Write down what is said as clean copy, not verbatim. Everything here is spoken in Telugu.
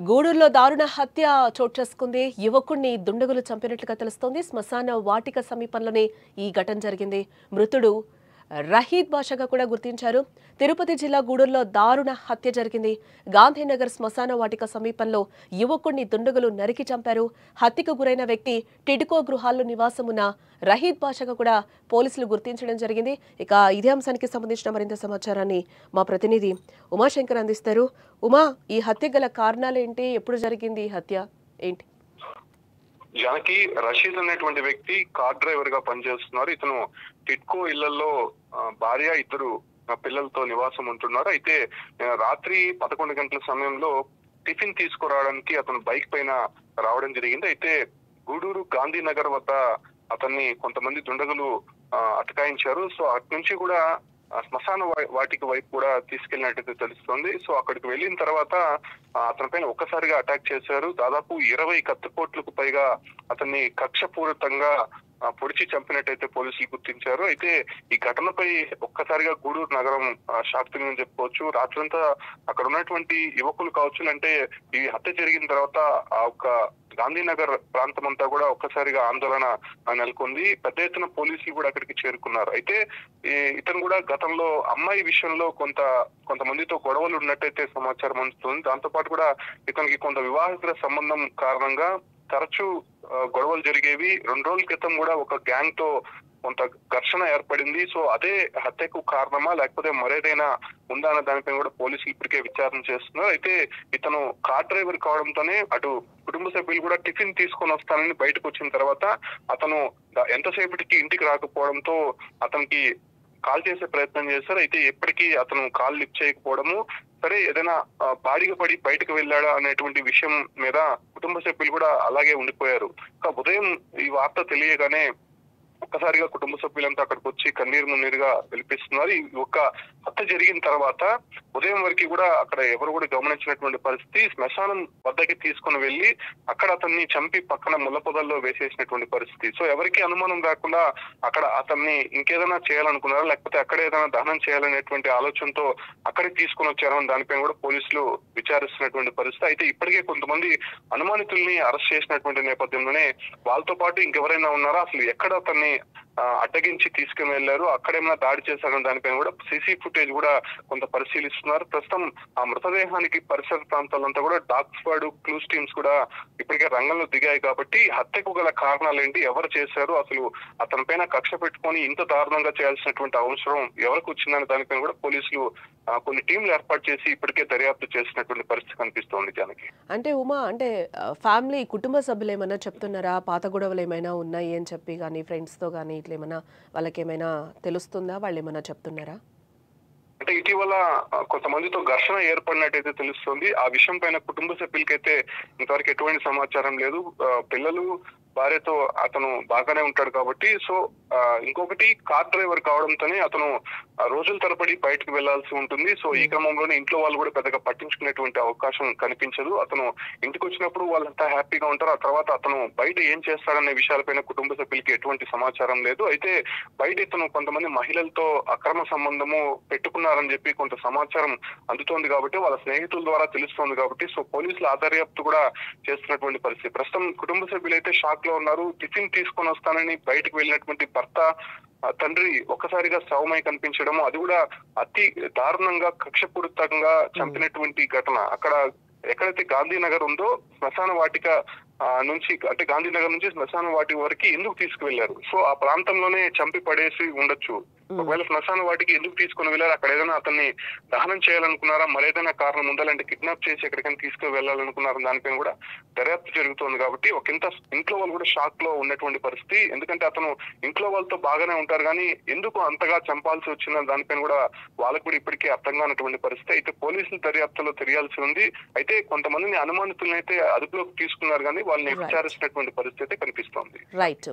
గూడూరులో దారుణ హత్య చోటు చేసుకుంది. యువకుడిని దుండగులు చంపినట్లుగా తెలుస్తోంది. శ్మశాన వాటిక సమీపంలోనే ఈ ఘటన జరిగింది. మృతుడు రహీద్ బాషాగా కూడా గుర్తించారు. తిరుపతి జిల్లా గూడూరులో దారుణ హత్య జరిగింది. గాంధీనగర్ శ్మశాన వాటిక సమీపంలో యువకుడిని దుండగులు నరికి చంపారు. హత్యకు గురైన వ్యక్తి టిడ్కో గృహాల్లో నివాసం ఉన్న రహీద్ బాషాగా కూడా పోలీసులు గుర్తించడం జరిగింది. ఇక ఇదే అంశానికి సంబంధించిన మరింత సమాచారాన్ని మా ప్రతినిధి ఉమాశంకర్ అందిస్తారు. ఉమా, ఈ హత్య గల కారణాలేంటి? ఎప్పుడు జరిగింది ఈ హత్య ఏంటి? జానకి, రషీద్ అనేటువంటి వ్యక్తి కార్ డ్రైవర్ గా పనిచేస్తున్నారు. ఇతను టిడ్కో ఇళ్లలో భార్య, ఇద్దరు పిల్లలతో నివాసం ఉంటున్నారు. అయితే రాత్రి 11 గంటల సమయంలో టిఫిన్ తీసుకురావడానికి అతను బైక్ పైన రావడం జరిగింది. అయితే గూడూరు గాంధీనగర్ వద్ద అతన్ని కొంతమంది దుండగులు అటకాయించారు. సో అటు నుంచి కూడా శ్మశాన వాటిక వైపు కూడా తీసుకెళ్లినట్టయితే తెలుస్తోంది. సో అక్కడికి వెళ్ళిన తర్వాత అతని పైన ఒక్కసారిగా అటాక్ చేశారు. దాదాపు 20 కత్తిపోట్లకు పైగా అతన్ని కక్షపూరితంగా పొడిచి చంపినట్టయితే పోలీసులు గుర్తించారు. అయితే ఈ ఘటనపై ఒక్కసారిగా గూడూరు నగరం షాక్ తిందని చెప్పుకోవచ్చు. రాత్రంతా అక్కడ ఉన్నటువంటి యువకులు కావచ్చు, అంటే ఈ హత్య జరిగిన తర్వాత ఆ ఒక్క గాంధీనగర్ ప్రాంతం అంతా కూడా ఒక్కసారిగా ఆందోళన నెలకొంది. పెద్ద ఎత్తున పోలీసులు కూడా అక్కడికి చేరుకున్నారు. అయితే ఇతను కూడా గతంలో అమ్మాయి విషయంలో కొంతమందితో గొడవలు ఉన్నట్టయితే సమాచారం అందుతుంది. దాంతో పాటు కూడా ఇతనికి కొంత వివాహిత సంబంధం కారణంగా తరచూ గొడవలు జరిగేవి. 2 రోజుల క్రితం కూడా ఒక గ్యాంగ్ తో కొంత ఘర్షణ ఏర్పడింది. సో అదే హత్యకు కారణమా లేకపోతే మరేదైనా ఉందా అన్న దానిపై కూడా పోలీసులు ఇప్పటికే విచారణ చేస్తున్నారు. అయితే ఇతను కార్ డ్రైవర్ కావడంతోనే అటు కుటుంబ సభ్యులు కూడా టిఫిన్ తీసుకొని వస్తానని బయటకు వచ్చిన తర్వాత అతను ఎంతసేపటికి ఇంటికి రాకపోవడంతో అతనికి కాల్ చేసే ప్రయత్నం చేశారు. అయితే ఎప్పటికీ అతను కాల్ లిఫ్ట్ చేయకపోవడము, సరే ఏదైనా బాడిగ పడి బయటకు వెళ్ళాడా అనేటువంటి విషయం మీద కుటుంబ సభ్యులు కూడా అలాగే ఉండిపోయారు. ఉదయం ఈ వార్త తెలియగానే ఒక్కసారిగా కుటుంబ సభ్యులంతా అక్కడికి వచ్చి కన్నీరు మున్నీరుగా విలిపిస్తున్నారు. ఈ ఒక్క హత్య జరిగిన తర్వాత ఉదయం వరకు కూడా అక్కడ ఎవరు కూడా గమనించినటువంటి పరిస్థితి. శ్మశానం వద్దకి తీసుకుని వెళ్లి అక్కడ అతన్ని చంపి పక్కన ముళ్ళ పొదల్లో వేసేసినటువంటి పరిస్థితి. సో ఎవరికి అనుమానం రాకుండా అక్కడ అతన్ని ఇంకేదైనా చేయాలనుకున్నారా లేకపోతే అక్కడ ఏదైనా దహనం చేయాలనేటువంటి ఆలోచనతో అక్కడికి తీసుకుని వచ్చారని దానిపై కూడా పోలీసులు విచారిస్తున్నటువంటి పరిస్థితి. అయితే ఇప్పటికే కొంతమంది అనుమానితుల్ని అరెస్ట్ చేసినటువంటి నేపథ్యంలోనే వాళ్ళతో పాటు ఇంకెవరైనా ఉన్నారా, అసలు ఎక్కడ అతన్ని అడ్డగించి తీసుకుని వెళ్లారు, అక్కడేమైనా దాడి చేశారని దానిపైన కూడా సీసీ ఫుటేజ్ కూడా కొంత పరిశీలిస్తున్నారు. ప్రస్తుతం ఆ మృతదేహానికి పరిసర ప్రాంతాలంతా కూడా డాగ్ స్క్వాడ్, క్లూస్ టీమ్స్ కూడా ఇప్పటికే రంగంలో దిగాయి. కాబట్టి హత్యకు గల కారణాలు ఏంటి, ఎవరు చేశారు, అసలు అతని పైన కక్ష పెట్టుకొని ఇంత దారుణంగా చేయాల్సినటువంటి అవసరం ఎవరికి వచ్చిందనే దానిపైన కూడా పోలీసులు కొన్ని టీంలు ఏర్పాటు చేసి ఇప్పటికే దర్యాప్తు చేసినటువంటి పరిస్థితి కనిపిస్తోంది. జానకి, అంటే ఉమా, అంటే ఫ్యామిలీ కుటుంబ సభ్యులు ఏమైనా చెప్తున్నారా, పాత గొడవలు ఏమైనా ఉన్నాయి అని చెప్పి కానీ ఫ్రెండ్స్ తో కానీ ఇట్లా ఏమైనా వాళ్ళకి ఏమైనా తెలుస్తుందా, వాళ్ళు ఏమైనా చెప్తున్నారా? అంటే ఇటీవల కొంతమందితో ఘర్షణ ఏర్పడినట్టయితే తెలుస్తుంది. ఆ విషయం పైన కుటుంబ సభ్యులకైతే ఇంతవరకు ఎటువంటి సమాచారం లేదు. పిల్లలు, భార్యతో అతను బాగానే ఉంటాడు కాబట్టి. సో ఇంకొకటి కార్ డ్రైవర్ కావడంతోనే అతను రోజుల తరబడి బయటకు వెళ్లాల్సి ఉంటుంది. సో ఈ క్రమంలోనే ఇంట్లో వాళ్ళు కూడా పెద్దగా పట్టించుకునేటువంటి అవకాశం కనిపించదు. అతను ఇంటికి వచ్చినప్పుడు వాళ్ళంతా హ్యాపీగా ఉంటారు. ఆ తర్వాత అతను బయట ఏం చేస్తాడనే విషయాలపైన కుటుంబ సభ్యులకి ఎటువంటి సమాచారం లేదు. అయితే బయట ఇతను కొంతమంది మహిళలతో అక్రమ సంబంధము పెట్టుకున్నారని చెప్పి కొంత సమాచారం అందుతోంది కాబట్టి, వాళ్ళ స్నేహితుల ద్వారా తెలుస్తోంది కాబట్టి, సో పోలీసులు ఆ దర్యాప్తు కూడా చేస్తున్నటువంటి పరిస్థితి. ప్రస్తుతం కుటుంబ సభ్యులు అయితే షాక్ లో ఉన్నారు. టిఫిన్ తీసుకొని వస్తానని బయటకు వెళ్ళినటువంటి భర్త, తండ్రి ఒక్కసారిగా శవమై కనిపించడం, అది కూడా అతి దారుణంగా కక్షపూరితంగా చంపినటువంటి ఘటన. అక్కడ ఎక్కడైతే గాంధీనగర్ ఉందో శ్మశాన వాటిక నుంచి, అంటే గాంధీనగర్ నుంచి శ్మశాన వాటిక వరకు ఎందుకు తీసుకువెళ్లారు? సో ఆ ప్రాంతంలోనే చంపి పడేసి ఉండొచ్చు. ఒకవేళ శ్మశాన వాటికి ఎందుకు తీసుకుని వెళ్ళారు? అక్కడ ఏదైనా అతన్ని దహనం చేయాలనుకున్నారా, మరేదైనా కారణం ఉందా, లేదంటే కిడ్నాప్ చేసి ఎక్కడికైనా తీసుకుని వెళ్ళాలనుకున్నారా, దానిపైన కూడా దర్యాప్తు జరుగుతోంది. కాబట్టి ఒకంత ఇంట్లో వాళ్ళు కూడా షాక్ లో ఉన్నటువంటి పరిస్థితి. ఎందుకంటే అతను ఇంట్లో వాళ్ళతో బాగానే ఉంటారు కానీ ఎందుకు అంతగా చంపాల్సి వచ్చిందని దానిపైన కూడా వాళ్ళకు కూడా ఇప్పటికే అర్థం కానటువంటి పరిస్థితి. అయితే పోలీసుల దర్యాప్తులో తెలియాల్సి ఉంది. అయితే కొంతమందిని అనుమానితులను అయితే అదుపులోకి తీసుకున్నారు కానీ వాళ్ళని విచారిస్తున్నటువంటి పరిస్థితి కనిపిస్తోంది. రైట్.